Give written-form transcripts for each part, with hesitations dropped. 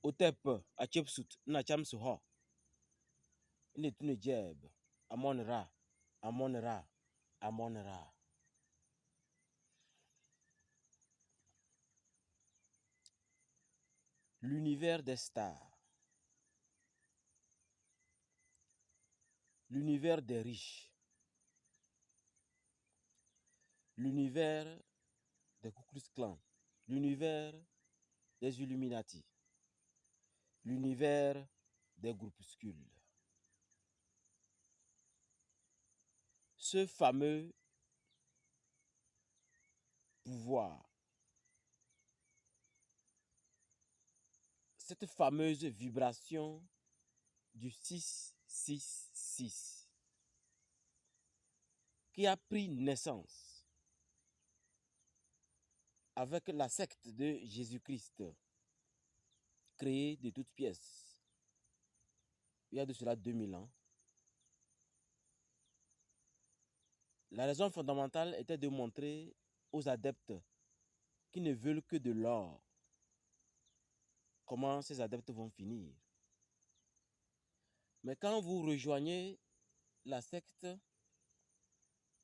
Otep a chepsut na cham su ho. Ne tune jeb. Amon Ra. Amon Ra. Amon Ra. L'univers des stars. L'univers des riches. L'univers des Ku Klux Klan. L'univers des Illuminati. L'univers des groupuscules. Ce fameux pouvoir, cette fameuse vibration du 666 qui a pris naissance avec la secte de Jésus-Christ, créée de toutes pièces, il y a de cela 2000 ans. La raison fondamentale était de montrer aux adeptes qui ne veulent que de l'or comment ces adeptes vont finir. Mais quand vous rejoignez la secte,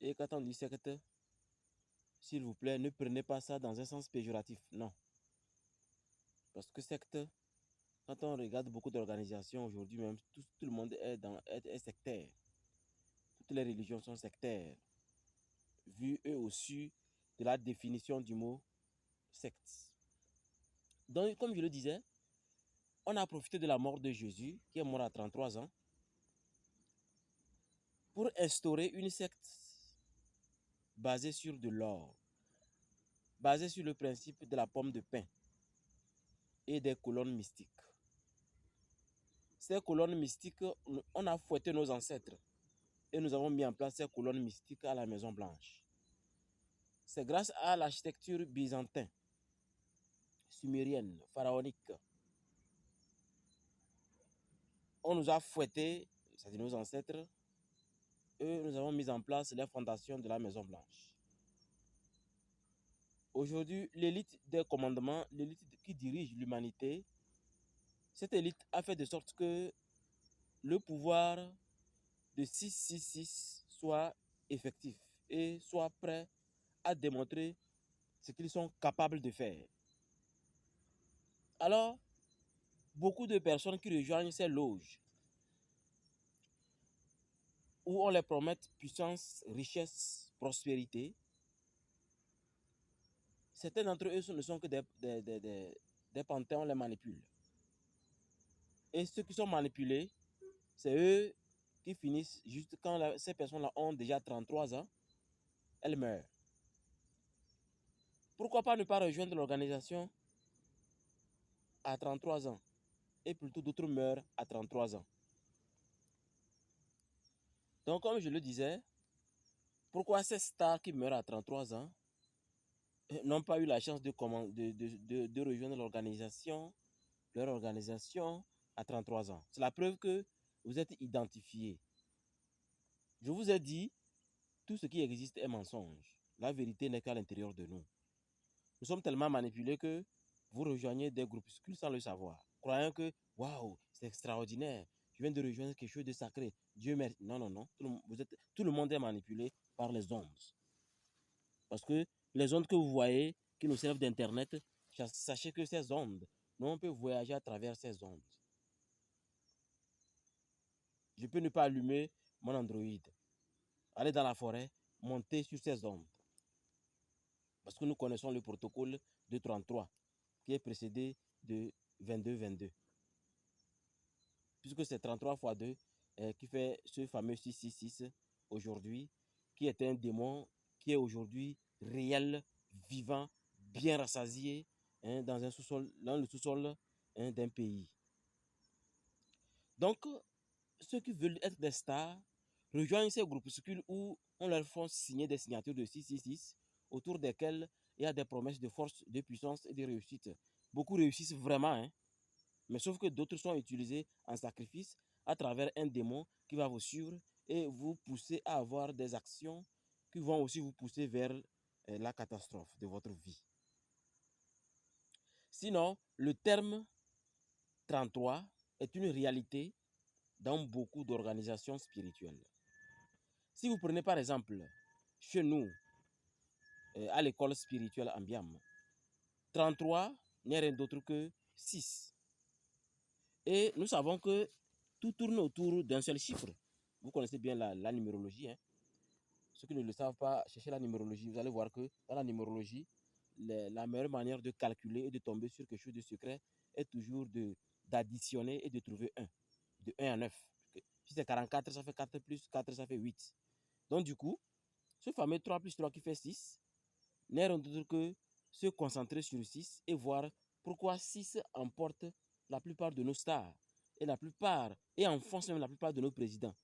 et quand on dit secte, s'il vous plaît, ne prenez pas ça dans un sens péjoratif, non. Parce que secte, quand on regarde beaucoup d'organisations aujourd'hui même, tout le monde est sectaire. Toutes les religions sont sectaires, vu eux au-dessus de la définition du mot secte. Donc, comme je le disais, on a profité de la mort de Jésus, qui est mort à 33 ans, pour instaurer une secte basée sur de l'or, basée sur le principe de la pomme de pin et des colonnes mystiques. Ces colonnes mystiques, on a fouetté nos ancêtres et nous avons mis en place ces colonnes mystiques à la Maison Blanche. C'est grâce à l'architecture byzantine, sumérienne, pharaonique. On nous a fouetté, c'est-à-dire nos ancêtres, et nous avons mis en place les fondations de la Maison Blanche. Aujourd'hui, l'élite des commandements, l'élite qui dirige l'humanité, cette élite a fait de sorte que le pouvoir de 666 soit effectif et soit prêt à démontrer ce qu'ils sont capables de faire. Alors, beaucoup de personnes qui rejoignent ces loges, où on les promet puissance, richesse, prospérité, certains d'entre eux ne sont que des panthéons, on les manipule. Et ceux qui sont manipulés, c'est eux qui finissent juste quand ces personnes-là ont déjà 33 ans, elles meurent. Pourquoi pas ne pas rejoindre l'organisation à 33 ans et plutôt d'autres meurent à 33 ans. Donc comme je le disais, pourquoi ces stars qui meurent à 33 ans n'ont pas eu la chance de rejoindre leur organisation à 33 ans? C'est la preuve que vous êtes identifiés. Je vous ai dit, tout ce qui existe est mensonge. La vérité n'est qu'à l'intérieur de nous. Nous sommes tellement manipulés que vous rejoignez des groupuscules sans le savoir, croyant que waouh, c'est extraordinaire, je viens de rejoindre quelque chose de sacré. Dieu merci. Non, non, non. Tout le monde est manipulé par les ondes. Parce que les ondes que vous voyez, qui nous servent d'Internet, sachez que ces ondes, nous on peut voyager à travers ces ondes. Je peux ne pas allumer mon Android, aller dans la forêt, monter sur ces ondes. Parce que nous connaissons le protocole de 33, qui est précédé de 22-22. Puisque c'est 33 fois 2 qui fait ce fameux 666 aujourd'hui, qui est un démon qui est aujourd'hui réel, vivant, bien rassasié dans le sous-sol d'un pays. Donc, ceux qui veulent être des stars rejoignent ces groupuscules où on leur fait signer des signatures de 666 autour desquelles il y a des promesses de force, de puissance et de réussite. Beaucoup réussissent vraiment, mais sauf que d'autres sont utilisés en sacrifice à travers un démon qui va vous suivre et vous pousser à avoir des actions qui vont aussi vous pousser vers la catastrophe de votre vie. Sinon, le terme 33 est une réalité dans beaucoup d'organisations spirituelles. Si vous prenez par exemple chez nous, à l'école spirituelle Ambiam, 33 n'est rien d'autre que 6. Et nous savons que tout tourne autour d'un seul chiffre. Vous connaissez bien la numérologie. Hein? Ceux qui ne le savent pas, cherchez la numérologie. Vous allez voir que dans la numérologie, la meilleure manière de calculer et de tomber sur quelque chose de secret est toujours d'additionner et de trouver 1. De 1 à 9. Si c'est 44, ça fait 4 plus 4, ça fait 8. Donc du coup, ce fameux 3 plus 3 qui fait 6 n'est rien d'autre que se concentrer sur 6 et voir pourquoi 6 emporte la plupart de nos stars et enfonce même la plupart de nos présidents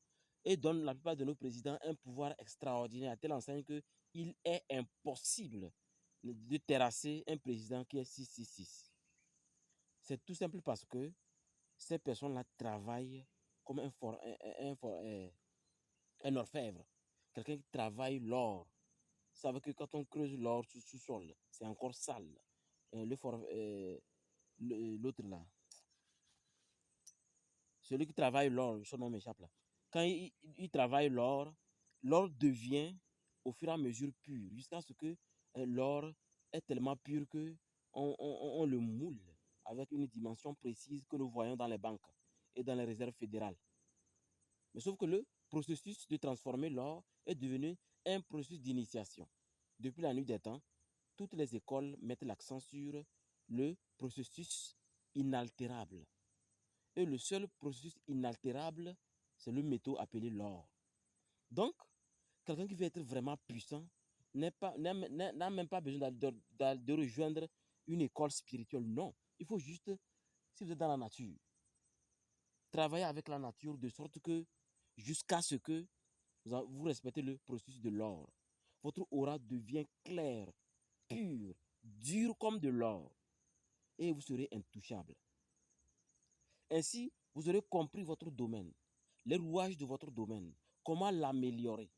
et donne la plupart de nos présidents un pouvoir extraordinaire à telle enseigne qu'il est impossible de terrasser un président qui est 666. C'est tout simple parce que ces personnes-là travaillent comme un orfèvre, quelqu'un qui travaille l'or. Ça veut dire que quand on creuse l'or sous-sol, c'est encore sale. L'autre là, celui qui travaille l'or, son nom m'échappe là. Quand il travaille l'or, l'or devient au fur et à mesure pur, jusqu'à ce que l'or est tellement pur que on le moule avec une dimension précise que nous voyons dans les banques et dans les réserves fédérales. Mais sauf que le processus de transformer l'or est devenu un processus d'initiation. Depuis la nuit des temps, toutes les écoles mettent l'accent sur le processus inaltérable. Et le seul processus inaltérable, c'est le métaux appelé l'or. Donc, quelqu'un qui veut être vraiment puissant n'a même pas besoin de rejoindre une école spirituelle. Non, il faut juste, si vous êtes dans la nature, travailler avec la nature de sorte que jusqu'à ce que vous respectez le processus de l'or. Votre aura devient claire, pure, dure comme de l'or. Et vous serez intouchable. Ainsi, vous aurez compris votre domaine, les rouages de votre domaine, comment l'améliorer,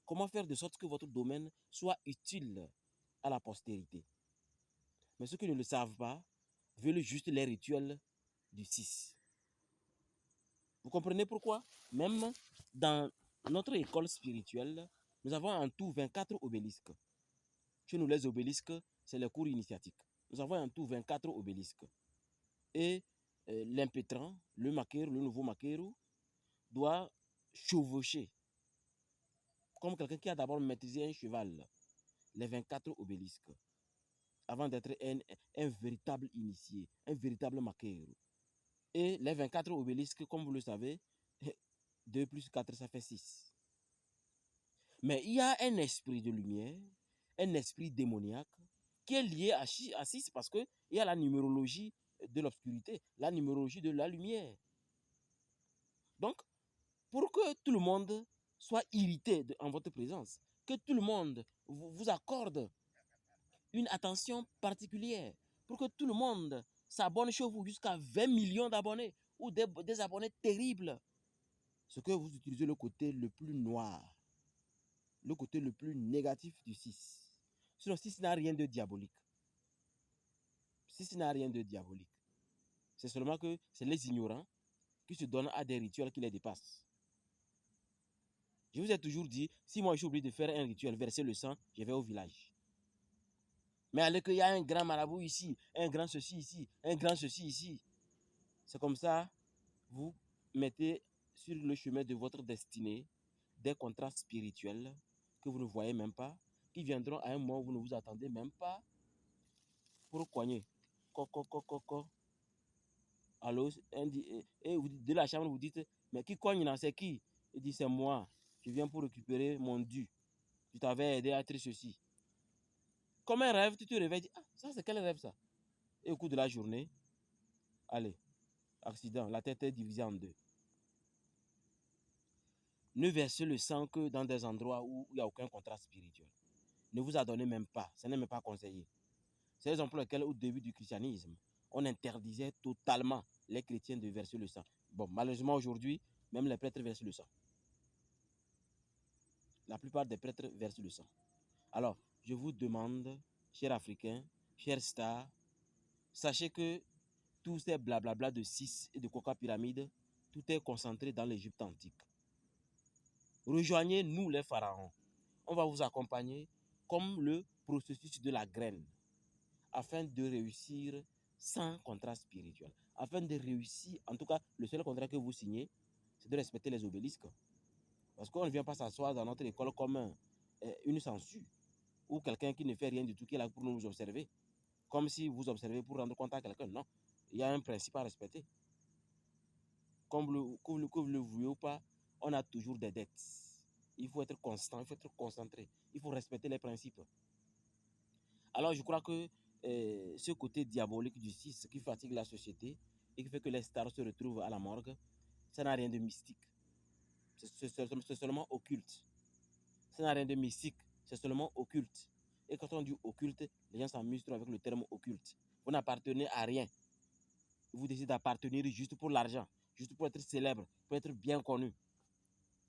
comment faire de sorte que votre domaine soit utile à la postérité. Mais ceux qui ne le savent pas veulent juste les rituels du 6. Vous comprenez pourquoi? Même dans notre école spirituelle, nous avons en tout 24 obélisques. Chez nous, les obélisques, c'est les cours initiatiques. Nous avons en tout 24 obélisques. Et l'impétrant, le maqueru, le nouveau maqueru, doit chevaucher, comme quelqu'un qui a d'abord maîtrisé un cheval, les 24 obélisques, avant d'être un véritable initié, un véritable maqueru. Et les 24 obélisques, comme vous le savez, 2 plus 4, ça fait 6. Mais il y a un esprit de lumière, un esprit démoniaque, qui est lié à 6 parce qu'il y a la numérologie de l'obscurité, la numérologie de la lumière. Donc, pour que tout le monde soit irrité en votre présence, que tout le monde vous accorde une attention particulière, pour que tout le monde s'abonne chez vous jusqu'à 20 millions d'abonnés ou des abonnés terribles, ce que vous utilisez le côté le plus noir, le côté le plus négatif du 6. Sinon, 6 n'a rien de diabolique. 6 n'a rien de diabolique. C'est seulement que c'est les ignorants qui se donnent à des rituels qui les dépassent. Je vous ai toujours dit, si moi j'ai oublié de faire un rituel, verser le sang, je vais au village. Mais alors qu'il y a un grand marabout ici, un grand ceci ici, un grand ceci ici. C'est comme ça, vous mettez sur le chemin de votre destinée des contrats spirituels que vous ne voyez même pas, qui viendront à un moment où vous ne vous attendez même pas pour cogner. Coco. Allô, et de la chambre, vous dites, mais qui cogne là, c'est qui? Il dit, c'est moi, je viens pour récupérer mon dû. Je t'avais aidé à être ceci. Comme un rêve, tu te réveilles, ah, ça c'est quel rêve ça? Et au cours de la journée, allez, accident, la tête est divisée en deux. Ne versez le sang que dans des endroits où il n'y a aucun contrat spirituel. Ne vous adonnez même pas, ce n'est même pas conseillé. C'est la raison pour laquelle au début du christianisme, on interdisait totalement les chrétiens de verser le sang. Bon, malheureusement aujourd'hui, même les prêtres versent le sang. La plupart des prêtres versent le sang. Alors, je vous demande, chers Africains, chers stars, sachez que tous ces blablabla de 6 et de coca pyramide, tout est concentré dans l'Égypte antique. Rejoignez-nous les pharaons. On va vous accompagner comme le processus de la graine afin de réussir sans contrat spirituel. Afin de réussir, en tout cas, le seul contrat que vous signez, c'est de respecter les obélisques. Parce qu'on ne vient pas s'asseoir dans notre école comme une censure ou quelqu'un qui ne fait rien du tout, qui est là pour nous observer. Comme si vous observez pour rendre compte à quelqu'un. Non, il y a un principe à respecter. Comme que vous le vouliez ou pas, on a toujours des dettes. Il faut être constant, il faut être concentré. Il faut respecter les principes. Alors, je crois que ce côté diabolique du 6 qui fatigue la société et qui fait que les stars se retrouvent à la morgue, ça n'a rien de mystique. C'est seulement occulte. Ça n'a rien de mystique. C'est seulement occulte. Et quand on dit occulte, les gens s'amusent trop avec le terme occulte. Vous n'appartenez à rien. Vous décidez d'appartenir juste pour l'argent, juste pour être célèbre, pour être bien connu.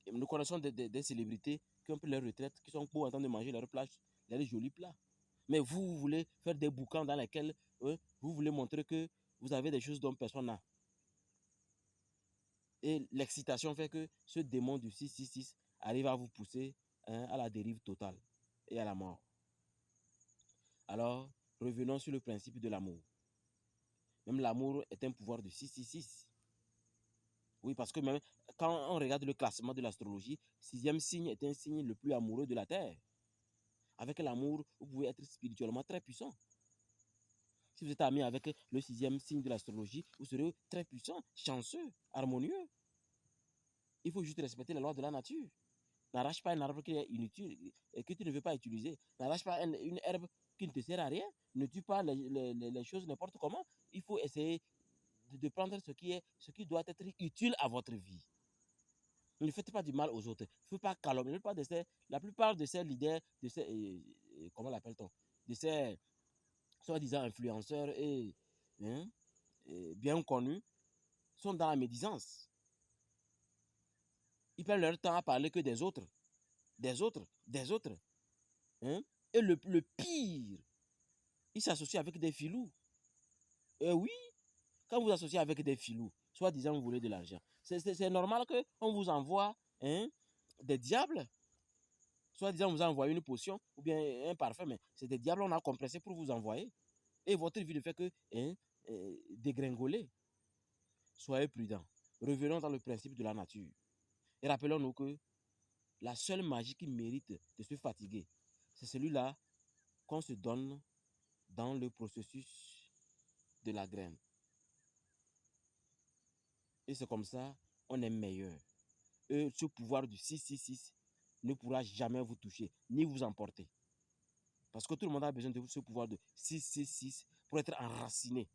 Et nous connaissons des célébrités qui ont pris leur retraite, qui sont beaux en train de manger leurs plats, leurs jolis plats. Mais vous voulez faire des bouquins dans lesquels vous voulez montrer que vous avez des choses dont personne n'a. Et l'excitation fait que ce démon du 666 arrive à vous pousser à la dérive totale et à la mort. Alors, revenons sur le principe de l'amour. Même l'amour est un pouvoir de 666. Oui, parce que même quand on regarde le classement de l'astrologie, 6e signe est un signe le plus amoureux de la Terre. Avec l'amour, vous pouvez être spirituellement très puissant. Si vous êtes ami avec le 6e signe de l'astrologie, vous serez très puissant, chanceux, harmonieux. Il faut juste respecter les lois de la nature. N'arrache pas un arbre qui est inutile et que tu ne veux pas utiliser. N'arrache pas une herbe qui ne te sert à rien. Ne tue pas les choses n'importe comment. Il faut essayer de prendre ce qui doit être utile à votre vie. Ne faites pas du mal aux autres. Il ne faut pas calomnier. La plupart de ces leaders, de ces, comment l'appelle-t-on, de ces soi-disant influenceurs hein, et bien connus, sont dans la médisance. Ils prennent leur temps à parler que des autres. Des autres. Des autres. Hein? Et le pire, ils s'associent avec des filous. Et oui, quand vous associez avec des filous, soi-disant vous voulez de l'argent, c'est normal qu'on vous envoie des diables. Soi-disant vous envoie une potion ou bien un parfum, mais c'est des diables on a compressé pour vous envoyer. Et votre vie ne fait que dégringoler. Soyez prudents. Revenons dans le principe de la nature. Et rappelons-nous que la seule magie qui mérite de se fatiguer, c'est celui-là qu'on se donne dans le processus de la graine. Et c'est comme ça, on est meilleur. Et ce pouvoir du 666 ne pourra jamais vous toucher, ni vous emporter. Parce que tout le monde a besoin de ce pouvoir de 666 pour être enraciné.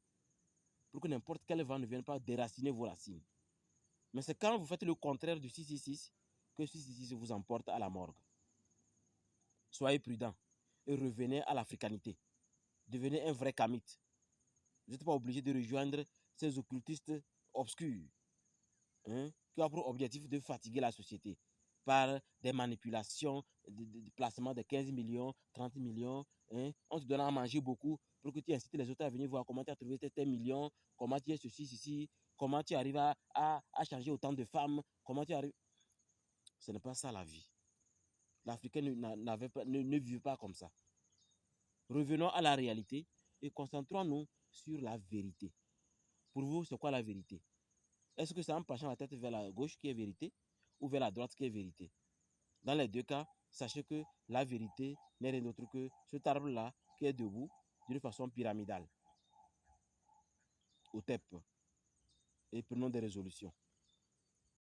Pour que n'importe quel vent ne vienne pas déraciner vos racines. Mais c'est quand vous faites le contraire du 666 que 666 vous emporte à la morgue. Soyez prudents et revenez à l'africanité. Devenez un vrai kamite. Vous n'êtes pas obligé de rejoindre ces occultistes obscurs qui ont pour objectif de fatiguer la société par des manipulations, de placement de 15 millions, 30 millions. On te donne à manger beaucoup pour que tu incites les autres à venir voir comment tu as trouvé tes millions, comment tu es ceci, comment tu arrives à changer autant de femmes, comment tu arrives. Ce n'est pas ça la vie. L'Africain ne vit pas comme ça. Revenons à la réalité et concentrons-nous sur la vérité. Pour vous, c'est quoi la vérité? Est-ce que c'est en penchant la tête vers la gauche qui est vérité ou vers la droite qui est vérité? Dans les deux cas, sachez que la vérité n'est rien d'autre que cet arbre-là qui est debout d'une façon pyramidale. Au TEP. Et prenons des résolutions.